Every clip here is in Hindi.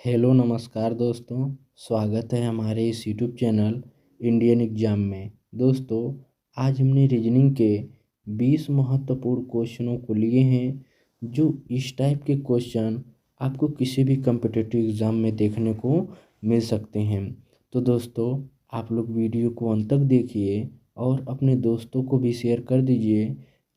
हेलो नमस्कार दोस्तों। स्वागत है हमारे इस यूट्यूब चैनल इंडियन एग्जाम में। दोस्तों, आज हमने रीजनिंग के 20 महत्वपूर्ण क्वेश्चनों को लिए हैं, जो इस टाइप के क्वेश्चन आपको किसी भी कम्पिटिटिव एग्ज़ाम में देखने को मिल सकते हैं। तो दोस्तों, आप लोग वीडियो को अंत तक देखिए और अपने दोस्तों को भी शेयर कर दीजिए,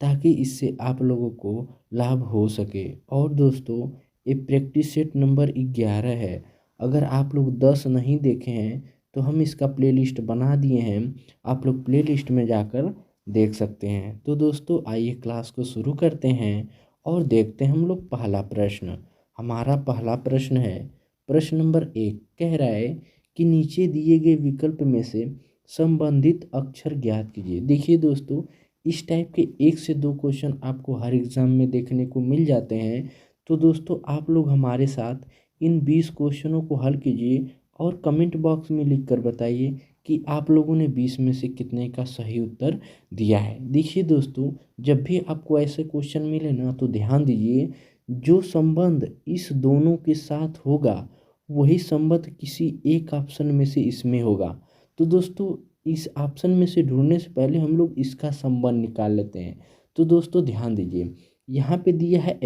ताकि इससे आप लोगों को लाभ हो सके। और दोस्तों, ये प्रैक्टिस सेट नंबर 11 है। अगर आप लोग 10 नहीं देखे हैं तो हम इसका प्लेलिस्ट बना दिए हैं, आप लोग प्लेलिस्ट में जाकर देख सकते हैं। तो दोस्तों, आइए क्लास को शुरू करते हैं और देखते हैं हम लोग पहला प्रश्न। हमारा पहला प्रश्न है, प्रश्न नंबर 1 कह रहा है कि नीचे दिए गए विकल्प में से संबंधित अक्षर ज्ञात कीजिए। देखिए दोस्तों, इस टाइप के 1 से 2 क्वेश्चन आपको हर एग्ज़ाम में देखने को मिल जाते हैं। तो दोस्तों, आप लोग हमारे साथ इन 20 क्वेश्चनों को हल कीजिए और कमेंट बॉक्स में लिख कर बताइए कि आप लोगों ने 20 में से कितने का सही उत्तर दिया है। देखिए दोस्तों, जब भी आपको ऐसे क्वेश्चन मिले ना, तो ध्यान दीजिए, जो संबंध इस दोनों के साथ होगा वही संबंध किसी एक ऑप्शन में से इसमें होगा। तो दोस्तों, इस ऑप्शन में से ढूंढने से पहले हम लोग इसका संबंध निकाल लेते हैं। तो दोस्तों ध्यान दीजिए, यहाँ पे दिया है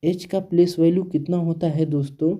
एच का प्लेस वैल्यू कितना होता है दोस्तों?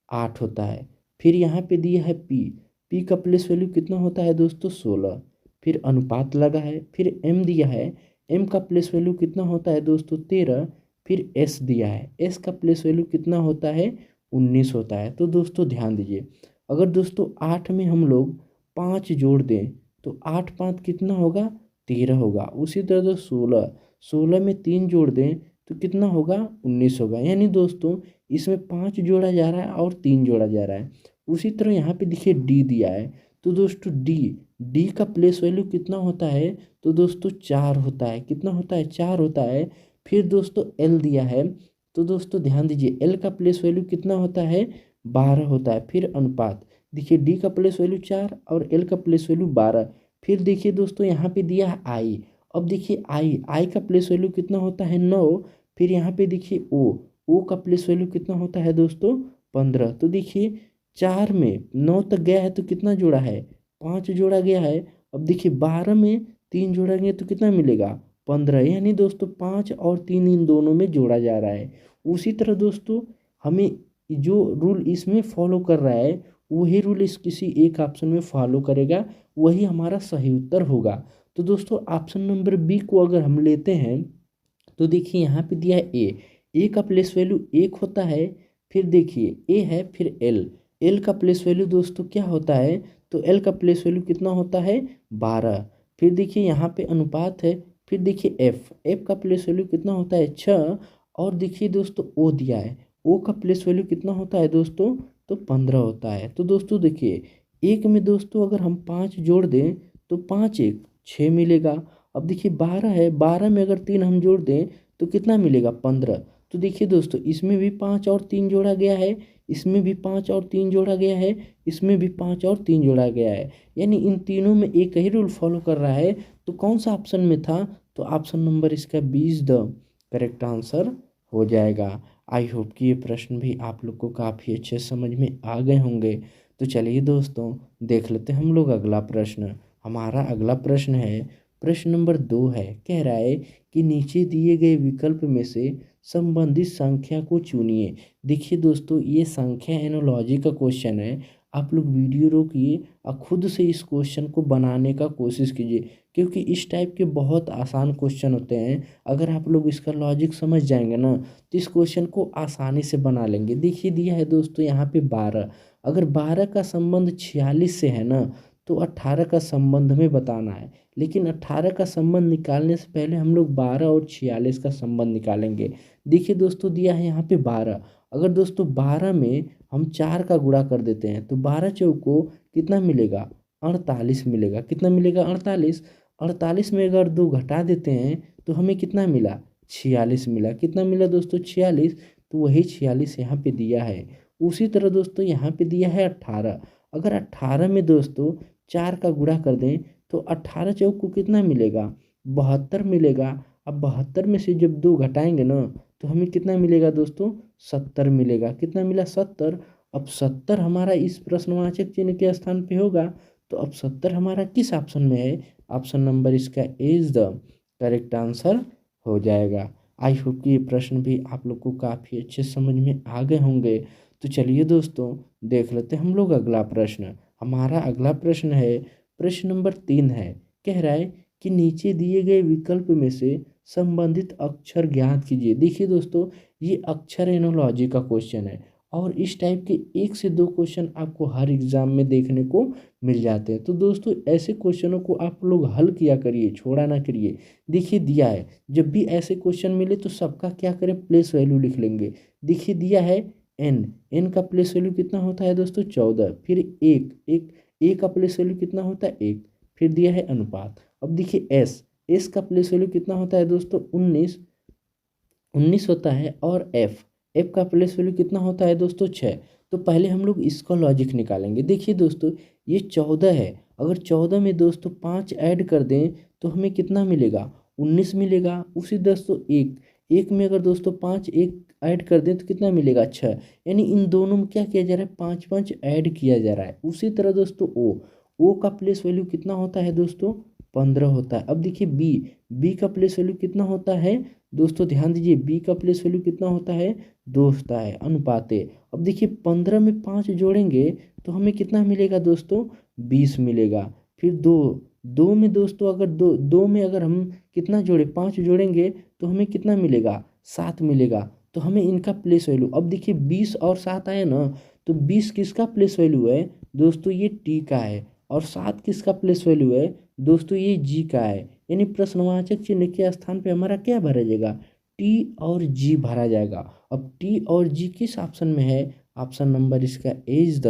8 होता है। फिर यहाँ पे दिया है पी का प्लेस वैल्यू कितना होता है दोस्तों? 16। फिर अनुपात लगा है। फिर एम दिया है, एम का प्लेस वैल्यू कितना होता है दोस्तों? 13। फिर एस दिया है, एस का प्लेस वैल्यू कितना होता है? 19 होता है। तो दोस्तों ध्यान दीजिए, अगर दोस्तों 8 में हम लोग 5 जोड़ दें तो 8 5 कितना होगा? 13 होगा। उसी तरह तो 16 में 3 जोड़ दें तो कितना होगा? 19 होगा। यानी दोस्तों, इसमें 5 जोड़ा जा रहा है और 3 जोड़ा जा रहा है। उसी तरह यहाँ पे देखिए डी दिया है। तो दोस्तों डी का प्लेस वैल्यू कितना होता है? तो दोस्तों 4 होता है। कितना होता है? 4 होता है। फिर दोस्तों एल दिया है। तो दोस्तों ध्यान दीजिए, एल का प्लेस वैल्यू कितना होता है? 12 होता है। फिर अनुपात देखिए, डी का प्लेस वैल्यू 4 और एल का प्लेस वैल्यू 12। फिर देखिए दोस्तों, यहाँ पे दिया है आई। अब देखिए आई का प्लेस वैल्यू कितना होता है? 9। फिर यहाँ पे देखिए ओ का प्लेस वैल्यू कितना होता है दोस्तों? 15। तो देखिए 4 में 9 तक गया है तो कितना जोड़ा है? 5 जोड़ा गया है। अब देखिए 12 में 3 जोड़ा गया तो कितना मिलेगा? 15। यानी दोस्तों 5 और 3 इन दोनों में जोड़ा जा रहा है। उसी तरह दोस्तों, हमें जो रूल इसमें फॉलो कर रहा है वही रूल इस किसी एक ऑप्शन में फॉलो करेगा, वही हमारा सही उत्तर होगा। तो दोस्तों, ऑप्शन नंबर बी को अगर हम लेते हैं तो देखिए यहाँ पे दिया है ए का प्लेस वैल्यू 1 होता है। फिर देखिए ए है, फिर एल का प्लेस वैल्यू दोस्तों क्या होता है? तो एल का प्लेस वैल्यू कितना होता है? 12। फिर देखिए यहाँ पे अनुपात है। फिर देखिए एफ का प्लेस वैल्यू कितना होता है? 6। और देखिए दोस्तों ओ दिया है, ओ का प्लेस वैल्यू कितना होता है दोस्तों? तो 15 होता है। तो दोस्तों देखिए, एक में दोस्तों अगर हम 5 जोड़ दें तो 5 1 6 मिलेगा। अब देखिए 12 है, 12 में अगर 3 हम जोड़ दें तो कितना मिलेगा? 15। तो देखिए दोस्तों, इसमें भी 5 और 3 जोड़ा गया है, इसमें भी 5 और 3 जोड़ा गया है, इसमें भी 5 और 3 जोड़ा गया है। यानी इन तीनों में एक ही रूल फॉलो कर रहा है। तो कौन सा ऑप्शन में था? तो ऑप्शन नंबर इसका 20 द करेक्ट आंसर हो जाएगा। आई होप कि ये प्रश्न भी आप लोग को काफ़ी अच्छे समझ में आ गए होंगे। तो चलिए दोस्तों, देख लेते हैं हम लोग अगला प्रश्न। हमारा अगला प्रश्न है, प्रश्न नंबर 2 है। कह रहा है कि नीचे दिए गए विकल्प में से संबंधित संख्या को चुनिए। देखिए दोस्तों, ये संख्या एनोलॉजी का क्वेश्चन है। आप लोग वीडियो रोकिए और खुद से इस क्वेश्चन को बनाने का कोशिश कीजिए, क्योंकि इस टाइप के बहुत आसान क्वेश्चन होते हैं। अगर आप लोग इसका लॉजिक समझ जाएंगे ना, तो इस क्वेश्चन को आसानी से बना लेंगे। देखिए दिया है दोस्तों यहाँ पे 12। अगर 12 का संबंध 46 से है ना, तो 18 का संबंध में बताना है। लेकिन 18 का संबंध निकालने से पहले हम लोग 12 और 46 का संबंध निकालेंगे। देखिए दोस्तों, दिया है यहाँ पे 12। अगर दोस्तों 12 में हम 4 का गुणा कर देते हैं तो 12 चौको कितना मिलेगा? 48 मिलेगा। कितना मिलेगा? 48। 48 में अगर 2 घटा देते हैं तो हमें कितना मिला? 46 मिला। कितना मिला दोस्तों? 46। तो वही 46 यहाँ पे दिया है। उसी तरह दोस्तों यहाँ पे दिया है 18। अगर 18 में दोस्तों 4 का गुणा कर दें तो 18 चौक को कितना मिलेगा? 72 मिलेगा। अब 72 में से जब 2 घटाएंगे ना, तो हमें कितना मिलेगा दोस्तों? 70 मिलेगा। कितना मिला? 70। अब 70 हमारा इस प्रश्नवाचक चिन्ह के स्थान पे होगा, तो अब 70 हमारा किस ऑप्शन में है? ऑप्शन नंबर इसका A is the correct answer हो जाएगा। आई होप कि ये प्रश्न भी आप लोग को काफ़ी अच्छे समझ में आ गए होंगे। तो चलिए दोस्तों, देख लेते हैं हम लोग अगला प्रश्न। हमारा अगला प्रश्न है, प्रश्न नंबर 3 है। कह रहा है कि नीचे दिए गए विकल्प में से संबंधित अक्षर ज्ञात कीजिए। देखिए दोस्तों, ये अक्षर एनोलॉजी का क्वेश्चन है और इस टाइप के 1 से 2 क्वेश्चन आपको हर एग्जाम में देखने को मिल जाते हैं। तो दोस्तों, ऐसे क्वेश्चनों को आप लोग हल किया करिए, छोड़ा ना करिए। देखिए दिया है, जब भी ऐसे क्वेश्चन मिले तो सबका क्या करें, प्लेस वैल्यू लिख लेंगे। देखिए दिया है एन का प्लेस वैल्यू कितना होता है दोस्तों? 14। फिर एक ए का प्लेस वैल्यू कितना होता है? 1। फिर दिया है अनुपात। अब देखिए एस का प्लेस वैल्यू कितना होता है दोस्तों? 19 होता है। और एफ का प्लेस वैल्यू कितना होता है दोस्तों? 6। तो पहले हम लोग इसका लॉजिक निकालेंगे। देखिए दोस्तों, ये 14 है। अगर 14 में दोस्तों 5 ऐड कर दें तो हमें कितना मिलेगा? 19 मिलेगा। उसी दोस्तों एक में अगर दोस्तों 5 एक ऐड कर दें तो कितना मिलेगा? 6। यानी इन दोनों में क्या किया जा रहा है? 5 5 ऐड किया जा रहा है। उसी तरह दोस्तों ओ का प्लेस वैल्यू कितना होता है दोस्तों? 15 होता है। अब देखिए बी का प्लेस वैल्यू कितना होता है दोस्तों? ध्यान दीजिए, बी का प्लेस वैल्यू कितना होता है? 2 होता है, अनुपाते। अब देखिए 15 में 5 जोड़ेंगे तो हमें कितना मिलेगा दोस्तों? 20 मिलेगा। फिर दो में दोस्तों अगर दो में अगर हम कितना जोड़े, 5 जोड़ेंगे तो हमें कितना मिलेगा? 7 मिलेगा। तो हमें इनका प्लेस वैल्यू, अब देखिए 20 और 7 आया ना, तो 20 किसका प्लेस वैल्यू है दोस्तों? ये टी का है। और 7 किसका प्लेस वैल्यू है दोस्तों? ये जी का है। यानी प्रश्नवाचक चिन्ह के स्थान पे हमारा क्या भरा जाएगा? टी और जी भरा जाएगा। अब टी और जी किस ऑप्शन में है? ऑप्शन नंबर इसका A is the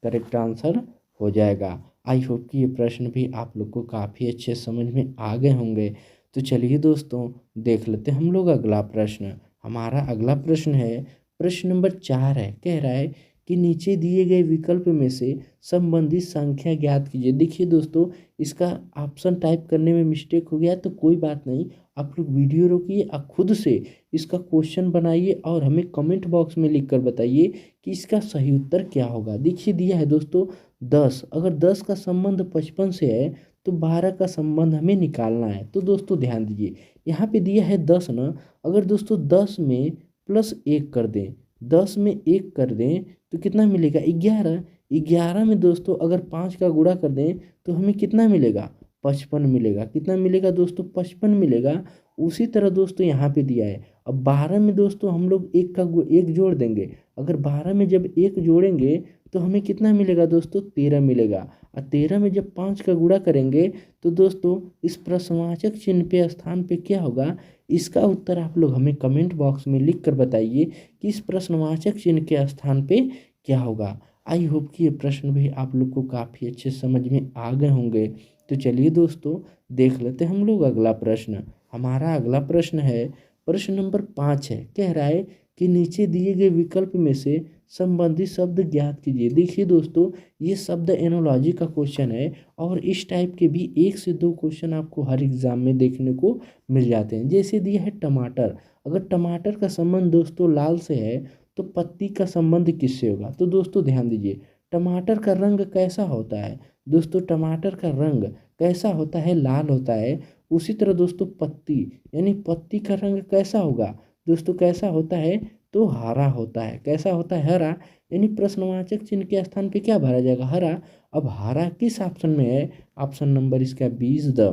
correct answer हो जाएगा। आई होप कि ये प्रश्न भी आप लोग को काफ़ी अच्छे समझ में आ गए होंगे। तो चलिए दोस्तों, देख लेते हैं हम लोग अगला प्रश्न। हमारा अगला प्रश्न है, प्रश्न नंबर 4 है। कह रहा है कि नीचे दिए गए विकल्प में से संबंधित संख्या ज्ञात कीजिए। देखिए दोस्तों, इसका ऑप्शन टाइप करने में मिस्टेक हो गया तो कोई बात नहीं, आप लोग वीडियो रोकिए और खुद से इसका क्वेश्चन बनाइए और हमें कमेंट बॉक्स में लिख कर बताइए कि इसका सही उत्तर क्या होगा। देखिए दिया है दोस्तों 10। अगर 10 का संबंध 55 से है तो 12 का संबंध हमें निकालना है। तो दोस्तों ध्यान दीजिए, यहाँ पे दिया है 10 ना। अगर दोस्तों 10 में प्लस 1 कर दें, 10 में 1 कर दें तो कितना मिलेगा? 11। 11 में दोस्तों अगर 5 का गुणा कर दें तो हमें कितना मिलेगा? 55 मिलेगा। कितना मिलेगा दोस्तों? 55 मिलेगा। उसी तरह दोस्तों यहाँ पे दिया है, अब 12 में दोस्तों हम लोग एक जोड़ देंगे। अगर 12 में जब 1 जोड़ेंगे तो हमें कितना मिलेगा दोस्तों? 13 मिलेगा। और 13 में जब 5 का गुणा करेंगे तो दोस्तों इस प्रश्नवाचक चिन्ह पे स्थान पे क्या होगा? इसका उत्तर आप लोग हमें कमेंट बॉक्स में लिख कर बताइए कि इस प्रश्नवाचक चिन्ह के स्थान पे क्या होगा। आई होप कि ये प्रश्न भी आप लोग को काफ़ी अच्छे समझ में आ गए होंगे। तो चलिए दोस्तों, देख लेते हैं हम लोग अगला प्रश्न। हमारा अगला प्रश्न है, प्रश्न नंबर 5 है। कह रहा है कि नीचे दिए गए विकल्प में से संबंधित शब्द ज्ञात कीजिए। देखिए दोस्तों, ये शब्द एनोलॉजी का क्वेश्चन है और इस टाइप के भी 1 से 2 क्वेश्चन आपको हर एग्जाम में देखने को मिल जाते हैं। जैसे दिया है टमाटर। अगर टमाटर का संबंध दोस्तों लाल से है तो पत्ती का संबंध किससे होगा? तो दोस्तों ध्यान दीजिए, टमाटर का रंग कैसा होता है दोस्तों? टमाटर का रंग कैसा होता है? लाल होता है। उसी तरह दोस्तों पत्ती, यानी पत्ती का रंग कैसा होगा दोस्तों? कैसा होता है? तो हरा होता है। कैसा होता है? हरा। यानी प्रश्नवाचक चिन्ह के स्थान पे क्या भरा जाएगा? हरा। अब हरा किस ऑप्शन में है? ऑप्शन नंबर इसका B is the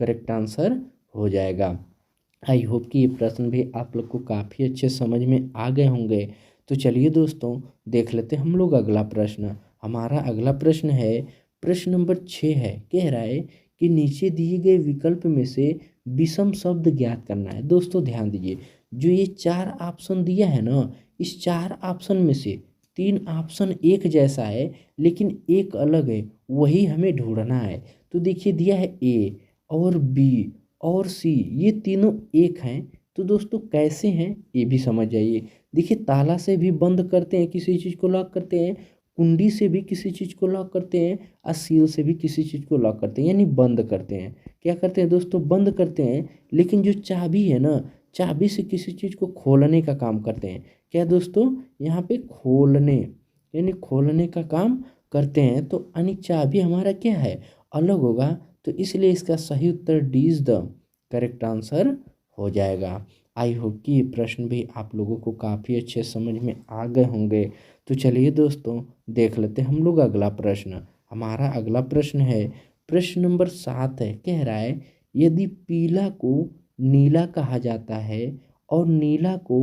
correct answer हो जाएगा। आई होप कि ये प्रश्न भी आप लोग को काफ़ी अच्छे समझ में आ गए होंगे। तो चलिए दोस्तों, देख लेते हैं हम लोग अगला प्रश्न। हमारा अगला प्रश्न है, प्रश्न नंबर 6 है। कह रहा है कि नीचे दिए गए विकल्प में से विषम शब्द ज्ञात करना है। दोस्तों ध्यान दीजिए, जो ये 4 ऑप्शन दिया है ना, इस 4 ऑप्शन में से 3 ऑप्शन एक जैसा है लेकिन एक अलग है, वही हमें ढूंढना है। तो देखिए दिया है ए और बी और सी, ये तीनों एक हैं। तो दोस्तों कैसे हैं ये भी समझ जाइए। देखिए ताला से भी बंद करते हैं, किसी चीज़ को लॉक करते हैं। कुंडी से भी किसी चीज़ को लॉक करते हैं और सील से भी किसी चीज़ को लॉक करते हैं, यानी बंद करते हैं। क्या करते हैं दोस्तों? बंद करते हैं। लेकिन जो चाबी है ना, चाबी से किसी चीज़ को खोलने का काम करते हैं। क्या दोस्तों? यहाँ पे खोलने, यानी खोलने का काम करते हैं, तो यानी चाबी हमारा क्या है, अलग होगा। तो इसलिए इसका सही उत्तर D is the correct answer हो जाएगा। आई होप कि ये प्रश्न भी आप लोगों को काफ़ी अच्छे समझ में आ गए होंगे। तो चलिए दोस्तों, देख लेते हैं हम लोग अगला प्रश्न। हमारा अगला प्रश्न है, प्रश्न नंबर 7 है, कह रहा है यदि पीला को नीला कहा जाता है और नीला को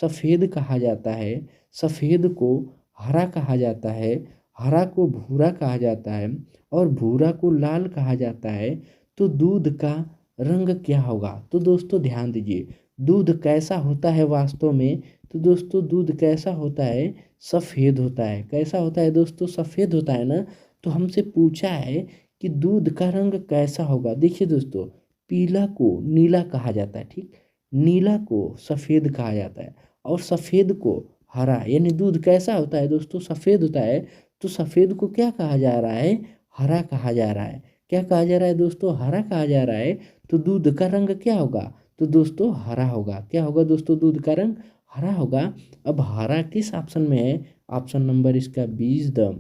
सफ़ेद कहा जाता है, सफ़ेद को हरा कहा जाता है, हरा को भूरा कहा जाता है और भूरा को लाल कहा जाता है, तो दूध का रंग क्या होगा। तो दोस्तों ध्यान दीजिए, दूध कैसा होता है वास्तव में। तो दोस्तों दूध कैसा होता है, सफ़ेद होता है। कैसा होता है दोस्तों, सफ़ेद होता है ना। तो हमसे पूछा है कि दूध का रंग कैसा होगा। देखिए दोस्तों, पीला को नीला कहा जाता है, ठीक, नीला को सफ़ेद कहा जाता है और सफ़ेद को हरा, यानी दूध कैसा होता है दोस्तों, सफ़ेद होता है। तो सफ़ेद को क्या कहा जा रहा है, हरा कहा जा रहा है। क्या कहा जा रहा है दोस्तों, हरा कहा जा रहा है। तो दूध का रंग क्या होगा, तो दोस्तों हरा होगा। क्या होगा दोस्तों, दूध का रंग हरा होगा। अब हरा किस ऑप्शन में है, ऑप्शन नंबर इसका 20 द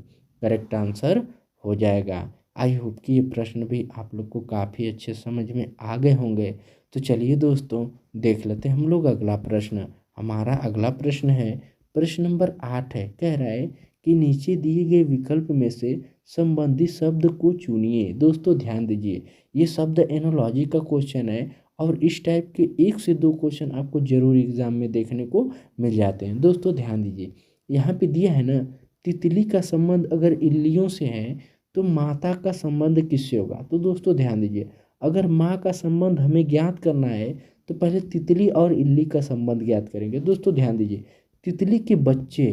करेक्ट आंसर हो जाएगा। आई होप कि ये प्रश्न भी आप लोग को काफ़ी अच्छे समझ में आ गए होंगे। तो चलिए दोस्तों, देख लेते हैं हम लोग अगला प्रश्न। हमारा अगला प्रश्न है, प्रश्न नंबर 8 है, कह रहा है कि नीचे दिए गए विकल्प में से संबंधित शब्द को चुनिए। दोस्तों ध्यान दीजिए, ये शब्द एनोलॉजी का क्वेश्चन है और इस टाइप के 1 से 2 क्वेश्चन आपको जरूर एग्जाम में देखने को मिल जाते हैं। दोस्तों ध्यान दीजिए, यहाँ पे दिया है ना, तितली का संबंध अगर इल्लियों से है तो माता का संबंध किससे होगा। तो दोस्तों ध्यान दीजिए, अगर माँ का संबंध हमें ज्ञात करना है तो पहले तितली और इल्ली का संबंध ज्ञात करेंगे। दोस्तों ध्यान दीजिए, तितली के बच्चे,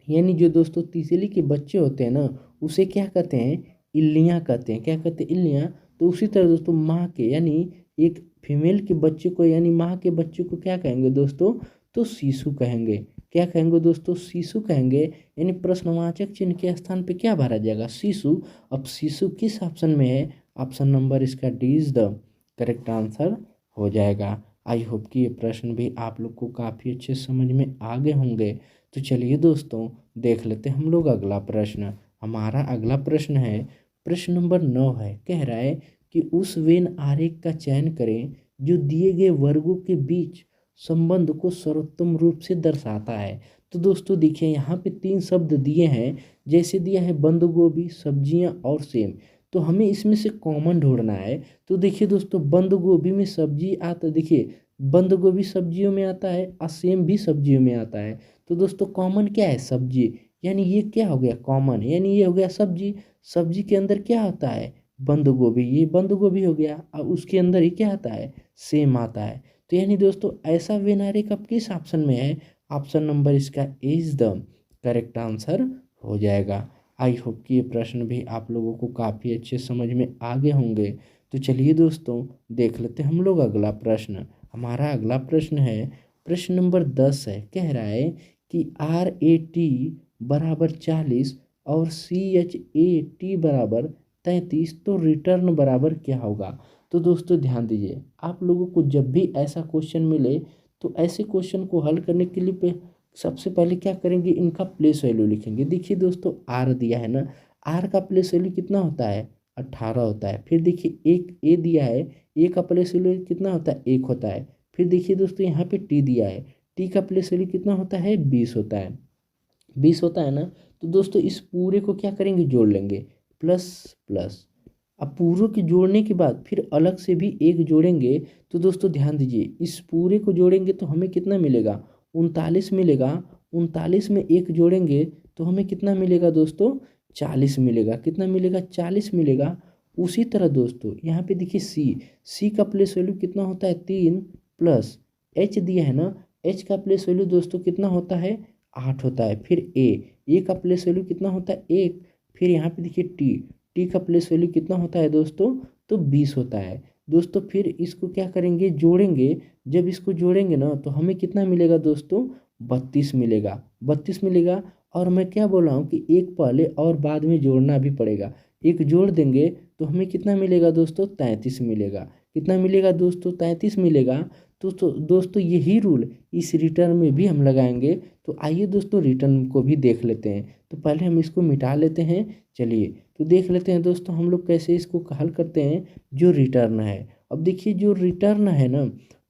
यानी जो दोस्तों तितली के बच्चे होते हैं ना, उसे क्या कहते हैं, इल्लियाँ कहते हैं। क्या कहते हैं, इल्लियाँ। तो उसी तरह दोस्तों माँ के, यानी एक फीमेल के बच्चे को, यानी माँ के बच्चे को क्या कहेंगे दोस्तों, तो शिशु कहेंगे। क्या कहेंगे दोस्तों, शिशु कहेंगे। यानी प्रश्नवाचक चिन्ह के स्थान पे क्या भरा जाएगा, शिशु। अब शिशु किस ऑप्शन में है, ऑप्शन नंबर इसका D is the correct answer हो जाएगा। आई होप कि ये प्रश्न भी आप लोग को काफ़ी अच्छे समझ में आ गए होंगे। तो चलिए दोस्तों, देख लेते हैं हम लोग अगला प्रश्न। हमारा अगला प्रश्न है, प्रश्न नंबर 9 है, कह रहा है कि उस वेन आरेख का चयन करें जो दिए गए वर्गों के बीच संबंध को सर्वोत्तम रूप से दर्शाता है। तो दोस्तों देखिए, यहाँ पे 3 शब्द दिए हैं, जैसे दिया है बंद गोभी, सब्जियाँ और सेम। तो हमें इसमें से कॉमन ढूंढना है। तो देखिए दोस्तों, बंद गोभी में सब्जी आता, देखिए बंद गोभी सब्जियों में आता है और सेम भी सब्जियों में आता है। तो दोस्तों कॉमन क्या है, सब्जी, यानी ये क्या हो गया, कॉमन, यानी ये हो गया सब्जी। सब्जी के अंदर क्या होता है, बंद गोभी, ये बंद गोभी हो गया और उसके अंदर ही क्या आता है, सेम आता है। तो यानी दोस्तों ऐसा वेन आरेख अब किस ऑप्शन में है, ऑप्शन नंबर इसका A is the correct answer हो जाएगा। आई होप कि ये प्रश्न भी आप लोगों को काफ़ी अच्छे समझ में आ गए होंगे। तो चलिए दोस्तों, देख लेते हैं हम लोग अगला प्रश्न। हमारा अगला प्रश्न है, प्रश्न नंबर 10 है, कह रहा है कि RAT बराबर 40 और CHAT बराबर 33, तो रिटर्न बराबर क्या होगा। तो दोस्तों ध्यान दीजिए, आप लोगों को जब भी ऐसा क्वेश्चन मिले तो ऐसे क्वेश्चन को हल करने के लिए सबसे पहले क्या करेंगे, इनका प्लेस वैल्यू लिखेंगे। देखिए दोस्तों, आर दिया है ना, आर का प्लेस वैल्यू कितना होता है, 18 होता है। फिर देखिए एक ए दिया है, ए का प्लेस वैल्यू कितना होता है, 1 होता है। फिर देखिए दोस्तों, यहाँ पे टी दिया है, टी का प्लेस वैल्यू कितना होता है, 20 होता है, 20 होता है ना। तो दोस्तों इस पूरे को क्या करेंगे, जोड़ लेंगे, प्लस प्लस। अब पूरे के जोड़ने के बाद फिर अलग से भी एक जोड़ेंगे। तो दोस्तों ध्यान दीजिए, इस पूरे को जोड़ेंगे तो हमें कितना मिलेगा, 39 मिलेगा। 39 में एक जोड़ेंगे तो हमें कितना मिलेगा दोस्तों, 40 मिलेगा। कितना मिलेगा, 40 मिलेगा। उसी तरह दोस्तों यहाँ पे देखिए सी का प्लेस वैल्यू कितना होता है, 3 प्लस एच दिया है ना, एच का प्लेस वैल्यू दोस्तों कितना होता है, 8 होता है। फिर ए का प्लेस वैल्यू कितना होता है, 1। फिर यहाँ पे देखिए टी का प्लेस वैल्यू कितना होता है दोस्तों, तो 20 होता है दोस्तों। फिर इसको क्या करेंगे, जोड़ेंगे। जब इसको जोड़ेंगे ना तो हमें कितना मिलेगा दोस्तों, 32 मिलेगा, 32 मिलेगा। और मैं क्या बोल रहा हूँ कि एक पहले और बाद में जोड़ना भी पड़ेगा। एक जोड़ देंगे तो हमें कितना मिलेगा दोस्तों, 33 मिलेगा। कितना मिलेगा दोस्तों, 33 मिलेगा। तो दोस्तों यही रूल इस रिटर्न में भी हम लगाएंगे। तो आइए दोस्तों रिटर्न को भी देख लेते हैं। तो पहले हम इसको मिटा लेते हैं। चलिए तो देख लेते हैं दोस्तों हम लोग कैसे इसको हल करते हैं। जो रिटर्न है, अब देखिए जो रिटर्न है ना,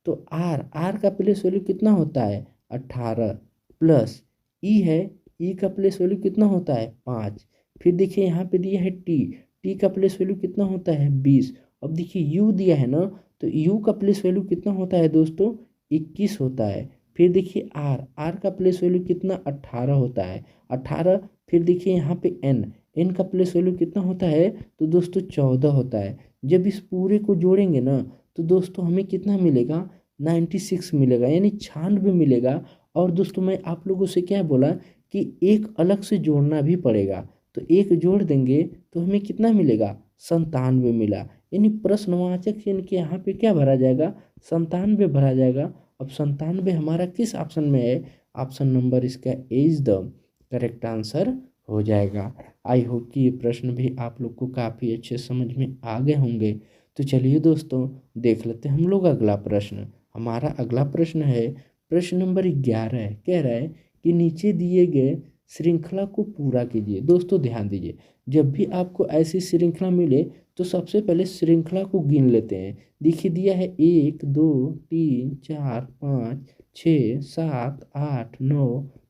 तो आर का प्लेस वैल्यू कितना होता है 18 प्लस ई है, ई का प्लेस वैल्यू कितना होता है 5। फिर देखिए यहाँ पे दिया है टी का प्लेस वैल्यू कितना होता है 20। अब देखिए यू दिया है ना, तो यू का प्लेस वैल्यू कितना होता है दोस्तों 21 होता है। फिर देखिए आर का प्लेस वैल्यू कितना 18 होता है 18। फिर देखिए यहाँ पे एन का प्लेस वैल्यू कितना होता है तो दोस्तों 14 होता है। जब इस पूरे को जोड़ेंगे ना तो दोस्तों हमें कितना मिलेगा 96 मिलेगा, यानी 96 मिलेगा। और दोस्तों मैं आप लोगों से क्या बोला कि एक अलग से जोड़ना भी पड़ेगा, तो एक जोड़ देंगे तो हमें कितना मिलेगा 97 मिला। यानी प्रश्नवाचक चिन्ह के यहाँ पे क्या भरा जाएगा 97 भरा जाएगा। अब 97 हमारा किस ऑप्शन में है, ऑप्शन नंबर इसका A is the correct answer हो जाएगा। आई होप कि ये प्रश्न भी आप लोग को काफ़ी अच्छे समझ में आ गए होंगे। तो चलिए दोस्तों देख लेते हैं हम लोग अगला प्रश्न। हमारा अगला प्रश्न है प्रश्न नंबर 11। कह रहा है कि नीचे दिए गए श्रृंखला को पूरा कीजिए। दोस्तों ध्यान दीजिए, जब भी आपको ऐसी श्रृंखला मिले तो सबसे पहले श्रृंखला को गिन लेते हैं। देखिए दिया है 1 2 3 4 5 6 7 8 9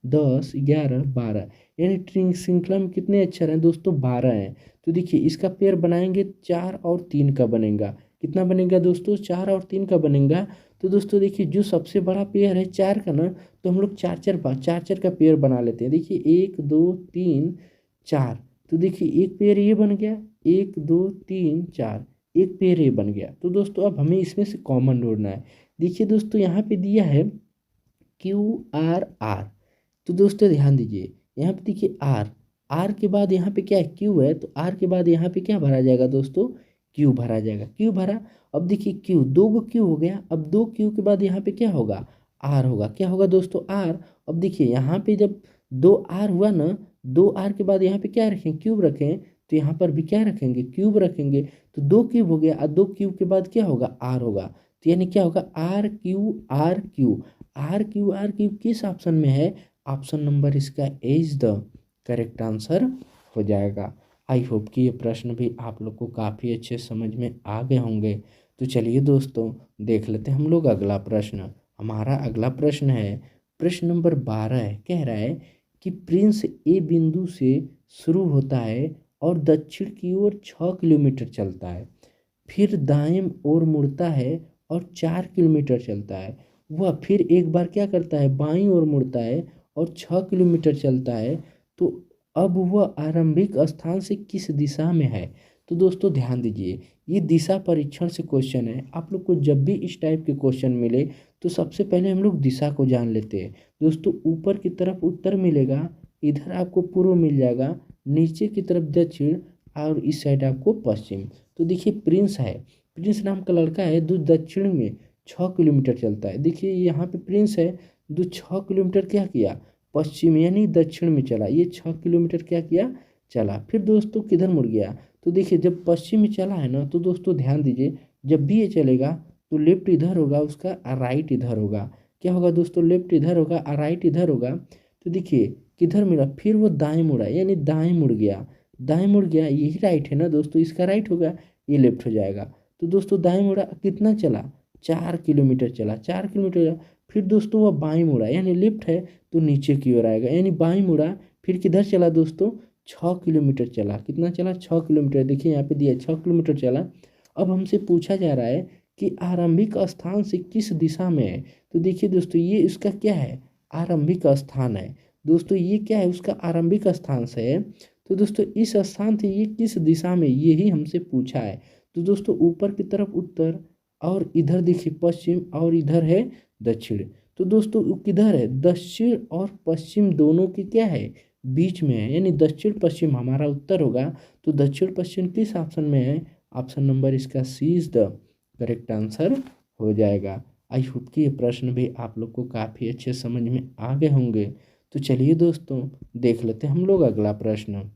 10 11 12, यानी श्रृंखला में कितने अक्षर हैं दोस्तों 12 हैं। तो देखिए इसका पेयर बनाएंगे 4 और 3 का बनेगा। कितना बनेगा दोस्तों 4 और 3 का बनेगा। तो दोस्तों देखिए जो सबसे बड़ा पेयर है 4 का ना, तो हम लोग चार चार का पेयर बना लेते हैं। देखिए 1 2 3 4, तो देखिए एक पेयर ये बन गया, 1 2 3 4, एक पेयर ये बन गया। तो दोस्तों अब हमें इसमें से कॉमन ढूंढना है। देखिए दोस्तों यहाँ पे दिया है QRR। तो दोस्तों ध्यान दीजिए यहाँ पे देखिए आर के बाद यहाँ पे क्या है क्यू है, तो आर के बाद यहाँ पे क्या भरा जाएगा दोस्तों क्यू भरा जाएगा। क्यू भरा, अब देखिए क्यू 2 गो क्यू हो गया। अब 2 क्यू के बाद यहाँ पे क्या होगा आर होगा। क्या होगा दोस्तों आर। अब देखिए यहाँ पे जब 2 आर हुआ ना, 2 आर के बाद यहाँ पे क्या रखें क्यूब रखें, तो यहाँ पर भी क्या रखेंगे क्यूब रखेंगे। तो 2 क्यूब हो गया और 2 क्यूब के बाद क्या होगा आर होगा। तो यानी क्या होगा R Q R Q. R Q R Q किस ऑप्शन में है, ऑप्शन नंबर इसका A is the correct answer हो जाएगा। आई होप कि ये प्रश्न भी आप लोग को काफ़ी अच्छे समझ में आ गए होंगे। तो चलिए दोस्तों देख लेते हैं हम लोग अगला प्रश्न। हमारा अगला प्रश्न है प्रश्न नंबर 12। कह रहा है कि प्रिंस ए बिंदु से शुरू होता है और दक्षिण की ओर 6 किलोमीटर चलता है, फिर दाएं ओर मुड़ता है और 4 किलोमीटर चलता है। वह फिर एक बार क्या करता है बाईं ओर मुड़ता है और 6 किलोमीटर चलता है। तो अब वह आरंभिक स्थान से किस दिशा में है। तो दोस्तों ध्यान दीजिए, ये दिशा परीक्षण से क्वेश्चन है। आप लोग को जब भी इस टाइप के क्वेश्चन मिले तो सबसे पहले हम लोग दिशा को जान लेते हैं। दोस्तों ऊपर की तरफ उत्तर मिलेगा, इधर आपको पूर्व मिल जाएगा, नीचे की तरफ दक्षिण और इस साइड आपको पश्चिम। तो देखिए प्रिंस है, प्रिंस नाम का लड़का है जो दक्षिण में 6 किलोमीटर चलता है। देखिए यहाँ पे प्रिंस है जो 6 किलोमीटर क्या किया पश्चिम यानी दक्षिण में चला, ये 6 किलोमीटर क्या किया चला। फिर दोस्तों किधर मुड़ गया, तो देखिए जब पश्चिम में चला है ना, तो दोस्तों ध्यान दीजिए जब भी ये चलेगा तो लेफ्ट इधर होगा उसका और राइट इधर होगा। क्या होगा दोस्तों लेफ्ट इधर होगा और राइट इधर होगा। तो देखिए किधर मिला, फिर वो दाएं मुड़ा यानी दाएं मुड़ गया, दाएं मुड़ गया यही राइट है ना दोस्तों, इसका राइट होगा ये लेफ्ट हो जाएगा। तो दोस्तों दाएं मुड़ा कितना चला 4 किलोमीटर चला, 4 किलोमीटर। फिर दोस्तों वह बाएं मुड़ा यानी लेफ्ट है तो नीचे की ओर आएगा, यानी बाएं मुड़ा फिर किधर चला दोस्तों 6 किलोमीटर चला। कितना चला 6 किलोमीटर। देखिए यहाँ पे दिया 6 किलोमीटर चला। अब हमसे पूछा जा रहा है कि आरंभिक स्थान से किस दिशा में है। तो देखिए दोस्तों ये इसका क्या है आरंभिक स्थान है। दोस्तों ये क्या है उसका आरंभिक स्थान से है। तो दोस्तों इस स्थान से ये किस दिशा में यही हमसे पूछा है। तो दोस्तों ऊपर की तरफ उत्तर और इधर देखिए पश्चिम और इधर है दक्षिण। तो दोस्तों किधर है दक्षिण और पश्चिम दोनों की क्या है बीच में है, यानी दक्षिण पश्चिम हमारा उत्तर होगा। तो दक्षिण पश्चिम किस ऑप्शन में है, ऑप्शन नंबर इसका सी इज द करेक्ट आंसर हो जाएगा। आई होप कि ये प्रश्न भी आप लोग को काफ़ी अच्छे समझ में आ गए होंगे। तो चलिए दोस्तों देख लेते हैं हम लोग अगला प्रश्न।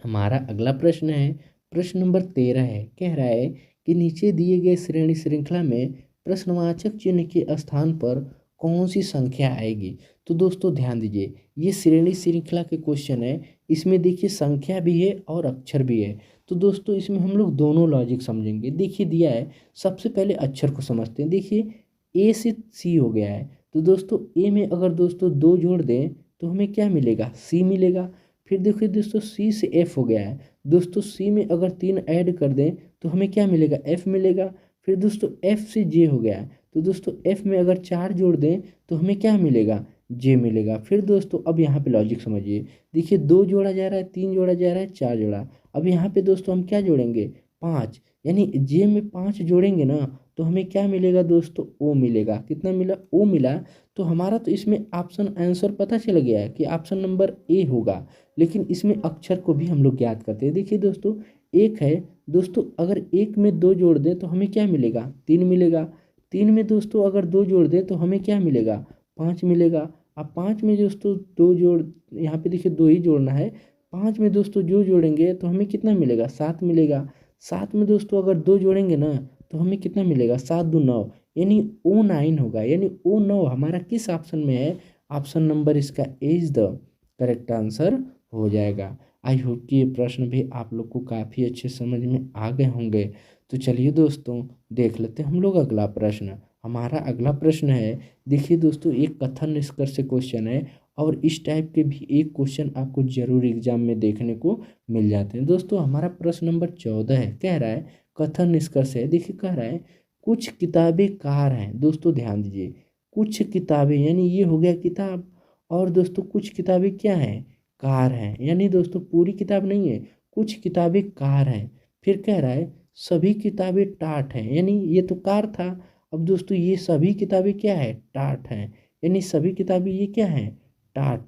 हमारा अगला प्रश्न है प्रश्न नंबर 13 है। कह रहा है कि नीचे दिए गए श्रेणी श्रृंखला में प्रश्नवाचक चिन्ह के स्थान पर कौन सी संख्या आएगी। तो दोस्तों ध्यान दीजिए, ये श्रेणी श्रृंखला के क्वेश्चन है। इसमें देखिए संख्या भी है और अक्षर भी है। तो दोस्तों इसमें हम लोग दोनों लॉजिक समझेंगे। देखिए दिया है, सबसे पहले अक्षर को समझते हैं। देखिए ए से सी हो गया है, तो दोस्तों ए में अगर दोस्तों 2 जोड़ दें तो हमें क्या मिलेगा, सी मिलेगा। फिर देखिए दोस्तों सी से एफ हो गया है, दोस्तों सी में अगर 3 ऐड कर दें तो हमें क्या मिलेगा, एफ मिलेगा। फिर दोस्तों एफ से जे हो गया है, तो दोस्तों एफ में अगर 4 जोड़ दें तो हमें क्या मिलेगा, जे मिलेगा। फिर दोस्तों अब यहाँ पे लॉजिक समझिए, देखिए 2 जोड़ा जा रहा है, 3 जोड़ा जा रहा है, 4 जोड़ा। अब यहाँ पे दोस्तों हम क्या जोड़ेंगे, 5, यानी जे में 5 जोड़ेंगे ना तो हमें क्या मिलेगा दोस्तों, ओ मिलेगा। कितना मिला, ओ मिला। तो हमारा तो इसमें ऑप्शन आंसर पता चल गया है कि ऑप्शन नंबर ए होगा। लेकिन इसमें अक्षर को भी हम लोग याद करते हैं। देखिए दोस्तों एक है, दोस्तों अगर एक में 2 जोड़ दें तो हमें क्या मिलेगा, 3 मिलेगा। 3 में दोस्तों अगर 2 जोड़ दें तो हमें क्या मिलेगा, 5 मिलेगा। अब 5 में दोस्तों 2 जोड़, यहाँ पे देखिए 2 ही जोड़ना है। 5 में दोस्तों जो जोड़ेंगे तो हमें कितना मिलेगा, 7 मिलेगा। 7 में दोस्तों अगर 2 जोड़ेंगे ना तो हमें कितना मिलेगा, 7 दूनी 9, यानी ओ 9 होगा। यानी ओ 9 हमारा किस ऑप्शन में है, ऑप्शन नंबर इसका A is the correct answer हो जाएगा। आई होप कि ये प्रश्न भी आप लोग को काफ़ी अच्छे समझ में आ गए होंगे। तो चलिए दोस्तों देख लेते हैं हम लोग अगला प्रश्न। हमारा अगला प्रश्न है, देखिए दोस्तों एक कथन निष्कर्ष से क्वेश्चन है और इस टाइप के भी एक क्वेश्चन आपको जरूर एग्जाम में देखने को मिल जाते हैं। दोस्तों हमारा प्रश्न नंबर 14 है, कह रहा है कथन निष्कर्ष है। देखिए कह रहा है कुछ किताबें कार हैं। दोस्तों ध्यान दीजिए, कुछ किताबें यानी ये हो गया किताब, और दोस्तों कुछ किताबें क्या हैं, कार हैं। यानी दोस्तों पूरी किताब नहीं है, कुछ किताबें कार हैं। फिर कह रहा है सभी किताबें टाट हैं, यानी ये तो कार था। अब दोस्तों ये सभी किताबें क्या है, टाट हैं। यानी सभी किताबें ये क्या हैं, टाट,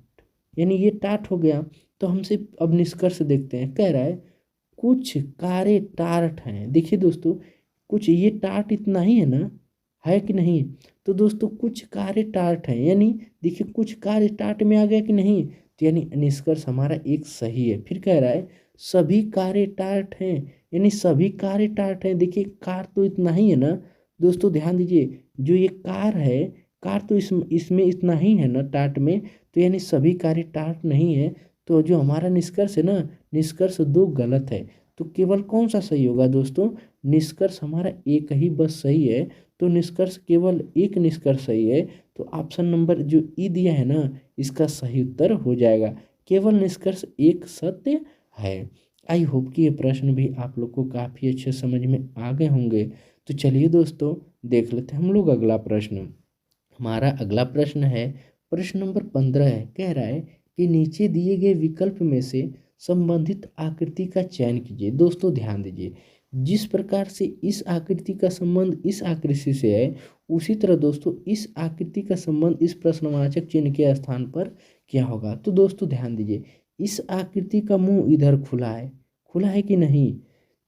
यानी ये टाट हो गया। तो हमसे अब निष्कर्ष देखते हैं। कह रहा है कुछ कारें टाट हैं। देखिए दोस्तों कुछ ये टाट इतना ही है ना, है कि नहीं। तो दोस्तों कुछ कारें टाट हैं, यानी देखिए कुछ कार टाट में आ गया कि नहीं। तो यानी निष्कर्ष हमारा एक सही है। फिर कह रहा है सभी कारें टाट हैं, यानी सभी कारें टाट हैं। देखिए कार तो इतना ही है ना। दोस्तों ध्यान दीजिए, जो ये कार है, कार तो इसमें इतना ही है ना टाट में। तो यानी सभी कारें टाट नहीं है। तो जो हमारा निष्कर्ष है ना, निष्कर्ष 2 गलत है। तो केवल कौन सा सही होगा दोस्तों, निष्कर्ष हमारा एक ही बस सही है। तो निष्कर्ष केवल एक निष्कर्ष सही है। तो ऑप्शन नंबर जो ई दिया है ना, इसका सही उत्तर हो जाएगा। केवल निष्कर्ष एक सत्य है। आई होप कि ये प्रश्न भी आप लोग को काफ़ी अच्छे समझ में आ गए होंगे। तो चलिए दोस्तों देख लेते हैं हम लोग अगला प्रश्न। हमारा अगला प्रश्न है, प्रश्न नंबर 15 है। कह रहा है कि नीचे दिए गए विकल्प में से संबंधित आकृति का चयन कीजिए। दोस्तों ध्यान दीजिए, जिस प्रकार से इस आकृति का संबंध इस आकृति से है, उसी तरह दोस्तों इस आकृति का संबंध इस प्रश्नवाचक चिन्ह के स्थान पर क्या होगा। तो दोस्तों ध्यान दीजिए, इस आकृति का मुंह इधर खुला है कि नहीं।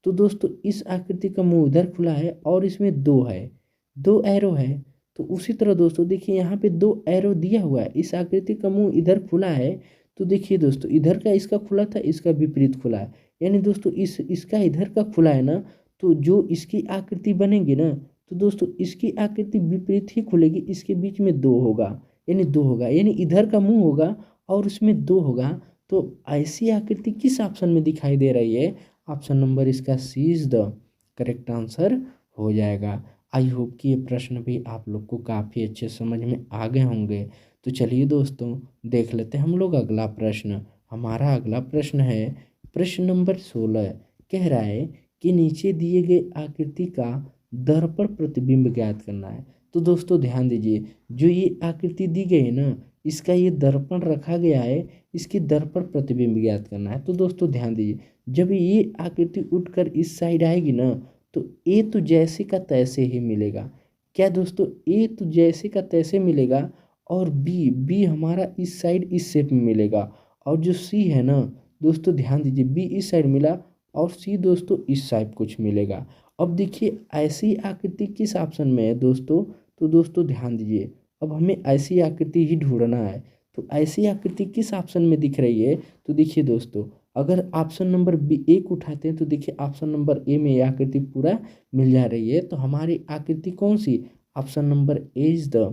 तो दोस्तों इस आकृति का मुंह इधर खुला है और इसमें 2 है, 2 एरो है। तो उसी तरह दोस्तों देखिए यहाँ पे 2 एरो दिया हुआ है, इस आकृति का मुंह इधर खुला है। तो देखिए दोस्तों इधर का इसका खुला था, इसका विपरीत खुला है। यानी दोस्तों इसका इधर का खुला है ना, तो जो इसकी आकृति बनेगी ना, तो दोस्तों इसकी आकृति विपरीत ही खुलेगी। इसके बीच में 2 होगा, यानी इधर का मुंह होगा और उसमें 2 होगा। तो ऐसी आकृति किस ऑप्शन में दिखाई दे रही है, ऑप्शन नंबर इसका सी इज द करेक्ट आंसर हो जाएगा। आई होप कि ये प्रश्न भी आप लोग को काफ़ी अच्छे समझ में आ गए होंगे। तो चलिए दोस्तों देख लेते हैं हम लोग अगला प्रश्न। हमारा अगला प्रश्न है, प्रश्न नंबर 16 कह रहा है कि नीचे दिए गए आकृति का दर्पण प्रतिबिंब ज्ञात करना है। तो दोस्तों ध्यान दीजिए, जो ये आकृति दी गई है ना, इसका ये दर्पण रखा गया है, इसकी दर्पण प्रतिबिंब ज्ञात करना है। तो दोस्तों ध्यान दीजिए, जब ये आकृति उठकर इस साइड आएगी ना, तो ए तो जैसे का तैसे ही मिलेगा। क्या दोस्तों, ए तो जैसे का तैसे मिलेगा और बी हमारा इस साइड इस शेप में मिलेगा। और जो सी है ना दोस्तों ध्यान दीजिए, बी इस साइड मिला और सी दोस्तों इस साइड कुछ मिलेगा। अब देखिए ऐसी आकृति किस ऑप्शन में है दोस्तों। तो दोस्तों ध्यान दीजिए, अब हमें ऐसी आकृति ही ढूंढना है। तो ऐसी आकृति किस ऑप्शन में दिख रही है। तो देखिए दोस्तों, अगर ऑप्शन नंबर बी ए को उठाते हैं तो देखिए ऑप्शन नंबर ए में ये आकृति पूरा मिल जा रही है। तो हमारी आकृति कौन सी, option number A is the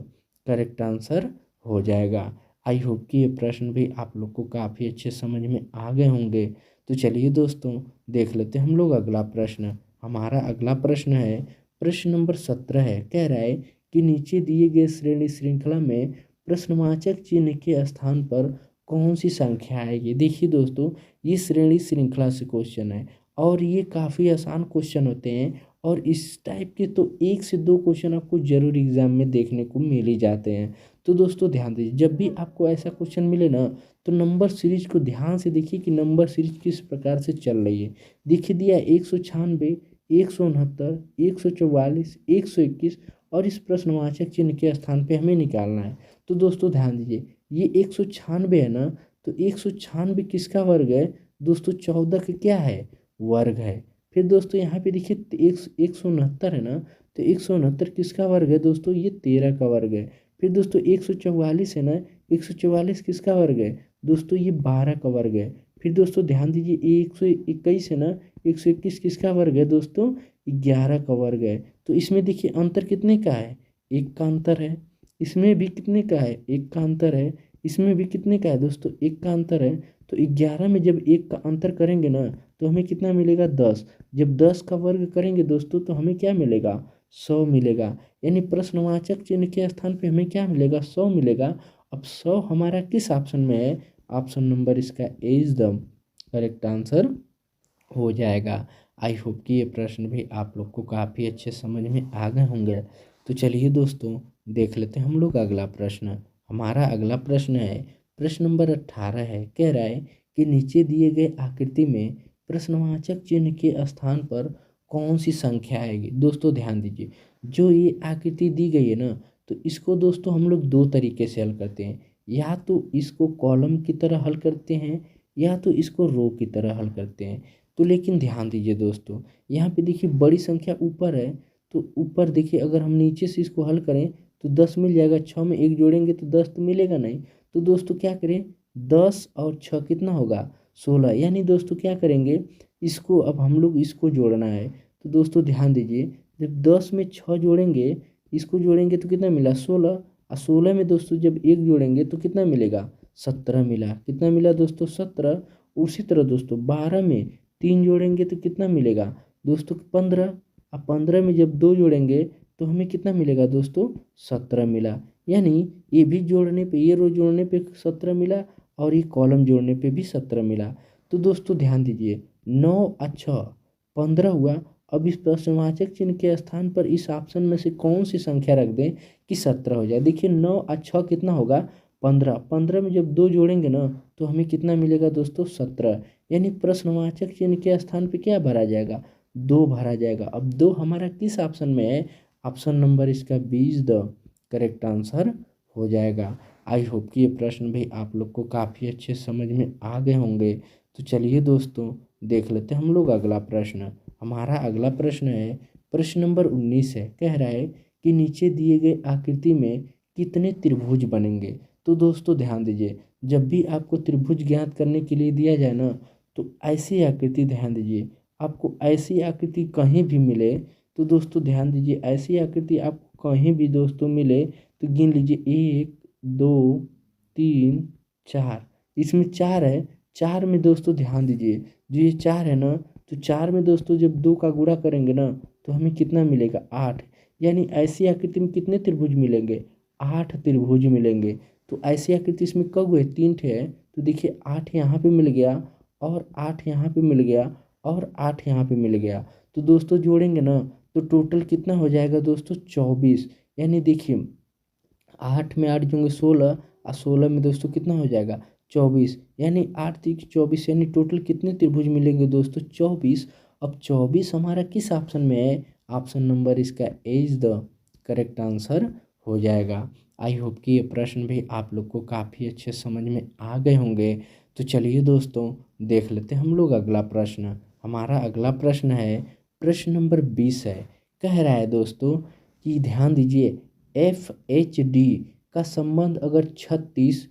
correct answer हो जाएगा। आई होप कि ये प्रश्न भी आप लोग को काफ़ी अच्छे समझ में आ गए होंगे। तो चलिए दोस्तों, देख लेते हैं हम लोग अगला प्रश्न। हमारा अगला प्रश्न है, प्रश्न नंबर 17 है। कह रहा है कि नीचे दिए गए श्रेणी श्रृंखला में प्रश्नवाचक चिन्ह के स्थान पर कौन सी संख्या आएगी। देखिए दोस्तों, ये श्रेणी श्रृंखला से क्वेश्चन है और ये काफ़ी आसान क्वेश्चन होते हैं और इस टाइप के तो 1 से 2 क्वेश्चन आपको जरूर एग्जाम में देखने को मिल ही जाते हैं। तो दोस्तों ध्यान दीजिए, जब भी आपको ऐसा क्वेश्चन मिले ना, तो नंबर सीरीज को ध्यान से देखिए कि नंबर सीरीज किस प्रकार से चल रही है। देखिए दिया 196, 169, 144, 121 और इस प्रश्नवाचक चिन्ह के स्थान पे हमें निकालना है। तो दोस्तों ध्यान दीजिए, ये 196 है ना, तो 196 किसका वर्ग है दोस्तों, 14 का क्या है, वर्ग है। फिर दोस्तों यहाँ पे देखिए 169 है ना, तो 169 किसका वर्ग है दोस्तों, ये 13 का वर्ग है। फिर दोस्तों 144 है ना, 144 किसका वर्ग है दोस्तों, ये 12 का वर्ग है। फिर दोस्तों ध्यान दीजिए 121 है ना, 121 किसका वर्ग है दोस्तों, 11 का वर्ग है। तो इसमें देखिए अंतर कितने का है, 1 का अंतर है। इसमें भी कितने का है, 1 का अंतर है। इसमें भी कितने का है दोस्तों, 1 का अंतर है। तो 11 में जब 1 का अंतर करेंगे ना, तो हमें कितना मिलेगा, 10। जब 10 का वर्ग करेंगे दोस्तों, तो हमें क्या मिलेगा, 100 मिलेगा। यानी प्रश्नवाचक चिन्ह के स्थान पे हमें क्या मिलेगा, 100 मिलेगा। अब 100 हमारा किस ऑप्शन में है, ऑप्शन नंबर इसका A is the correct answer हो जाएगा। आई होप कि ये प्रश्न भी आप लोग को काफ़ी अच्छे समझ में आ गए होंगे। तो चलिए दोस्तों, देख लेते हैं हम लोग अगला प्रश्न। हमारा अगला प्रश्न है, प्रश्न नंबर 18 है। कह रहा है कि नीचे दिए गए आकृति में प्रश्नवाचक चिन्ह के स्थान पर कौन सी संख्या आएगी। दोस्तों ध्यान दीजिए, जो ये आकृति दी गई है ना, तो इसको दोस्तों हम लोग 2 तरीके से हल करते हैं। या तो इसको कॉलम की तरह हल करते हैं, या तो इसको रो की तरह हल करते हैं। तो लेकिन ध्यान दीजिए दोस्तों, यहाँ पे देखिए बड़ी संख्या ऊपर है, तो ऊपर देखिए अगर हम नीचे से इसको हल करें तो 10 मिल जाएगा। 6 में 1 जोड़ेंगे तो 10 तो मिलेगा नहीं। तो दोस्तों क्या करें, 10 और 6 कितना होगा, 16। यानी दोस्तों क्या करेंगे, इसको अब हम लोग इसको जोड़ना है। तो दोस्तों ध्यान दीजिए, जब 10 में 6 जोड़ेंगे, इसको जोड़ेंगे तो कितना मिला, 16। और 16 में दोस्तों जब 1 जोड़ेंगे तो कितना मिलेगा, 17 मिला। कितना मिला दोस्तों, 17। उसी तरह दोस्तों 12 में 3 जोड़ेंगे तो कितना मिलेगा दोस्तों, 15। अब 15 में जब 2 जोड़ेंगे तो हमें कितना मिलेगा दोस्तों, 17 मिला। यानी ये भी जोड़ने पे, ये रो जोड़ने पे 17 मिला और ये कॉलम जोड़ने पे भी 17 मिला। तो दोस्तों ध्यान दीजिए, 9 और 6 15 हुआ। अब इस प्रश्नवाचक चिन्ह के स्थान पर इस ऑप्शन में से कौन सी संख्या रख दें कि 17 हो जाए। देखिए 9 और 6 कितना होगा, 15। 15 में जब 2 जोड़ेंगे ना, तो हमें कितना मिलेगा दोस्तों, 17। यानी प्रश्नवाचक चिन्ह के स्थान पे क्या भरा जाएगा, 2 भरा जाएगा। अब 2 हमारा किस ऑप्शन में है, ऑप्शन नंबर इसका B is the correct answer हो जाएगा। आई होप कि ये प्रश्न भी आप लोग को काफ़ी अच्छे समझ में आ गए होंगे। तो चलिए दोस्तों, देख लेते हैं हम लोग अगला प्रश्न। हमारा अगला प्रश्न है, प्रश्न नंबर 19 है। कह रहा है कि नीचे दिए गए आकृति में कितने त्रिभुज बनेंगे। तो दोस्तों ध्यान दीजिए, जब भी आपको त्रिभुज ज्ञात करने के लिए दिया जाए ना, तो ऐसी आकृति, ध्यान दीजिए, आपको ऐसी आकृति कहीं भी मिले, तो दोस्तों ध्यान दीजिए, ऐसी आकृति आपको कहीं भी दोस्तों मिले तो गिन लीजिए, 1 2 3 4। इसमें 4 है। 4 में दोस्तों ध्यान दीजिए, जो ये 4 है ना, तो 4 में दोस्तों जब 2 का गुणा करेंगे ना, तो हमें कितना मिलेगा, 8। यानी ऐसी आकृति में कितने त्रिभुज मिलेंगे, 8 त्रिभुज मिलेंगे। तो ऐसी आकृति इसमें कब हुए, 3 ठे है। तो देखिए 8 यहाँ पे मिल गया और 8 यहाँ पे मिल गया और 8 यहाँ पे मिल गया। तो दोस्तों जोड़ेंगे ना, तो टोटल कितना हो जाएगा दोस्तों, 24। यानी देखिए 8 में 8 जोड़ेंगे 16 और 16 में दोस्तों कितना हो जाएगा, 24। यानी 8 3 24, यानी टोटल कितने त्रिभुज मिलेंगे दोस्तों, 24। अब 24 हमारा किस ऑप्शन में है, ऑप्शन नंबर इसका A is the correct answer हो जाएगा। आई होप कि ये प्रश्न भी आप लोग को काफ़ी अच्छे समझ में आ गए होंगे। तो चलिए दोस्तों, देख लेते हैं हम लोग अगला प्रश्न। हमारा अगला प्रश्न है, प्रश्न नंबर 20 है। कह रहा है दोस्तों कि ध्यान दीजिए, FHD का संबंध अगर 36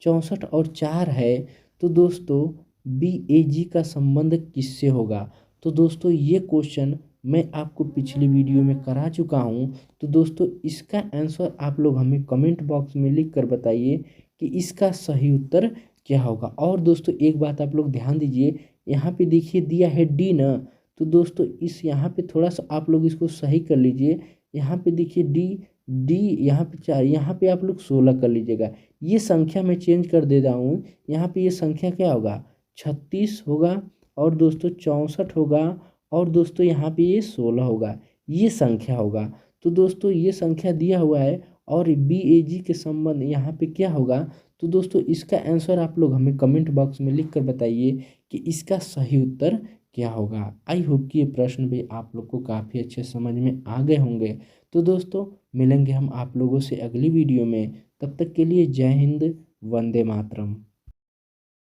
64 और 4 है, तो दोस्तों BAG का संबंध किससे होगा। तो दोस्तों ये क्वेश्चन मैं आपको पिछली वीडियो में करा चुका हूँ। तो दोस्तों इसका आंसर आप लोग हमें कमेंट बॉक्स में लिख कर बताइए कि इसका सही उत्तर क्या होगा। और दोस्तों एक बात आप लोग ध्यान दीजिए, यहाँ पे देखिए दिया है डी ना, तो दोस्तों इस यहाँ पे थोड़ा सा आप लोग इसको सही कर लीजिए। यहाँ पे देखिए डी, डी यहाँ पे 4, यहाँ पे आप लोग 16 कर लीजिएगा। ये संख्या मैं चेंज कर दे रहा हूँ, यहाँ पे ये संख्या क्या होगा, 36 होगा, और दोस्तों 64 होगा, और दोस्तों यहाँ पे ये 16 होगा, ये संख्या होगा। तो दोस्तों ये संख्या दिया हुआ है, और बी ए जी के संबंध यहाँ पे क्या होगा। तो दोस्तों इसका आंसर आप लोग हमें कमेंट बॉक्स में लिख कर बताइए कि इसका सही उत्तर क्या होगा। आई होप कि ये प्रश्न भी आप लोग को काफ़ी अच्छे समझ में आ गए होंगे। तो दोस्तों मिलेंगे हम आप लोगों से अगली वीडियो में, तब तक के लिए जय हिंद, वंदे मातरम।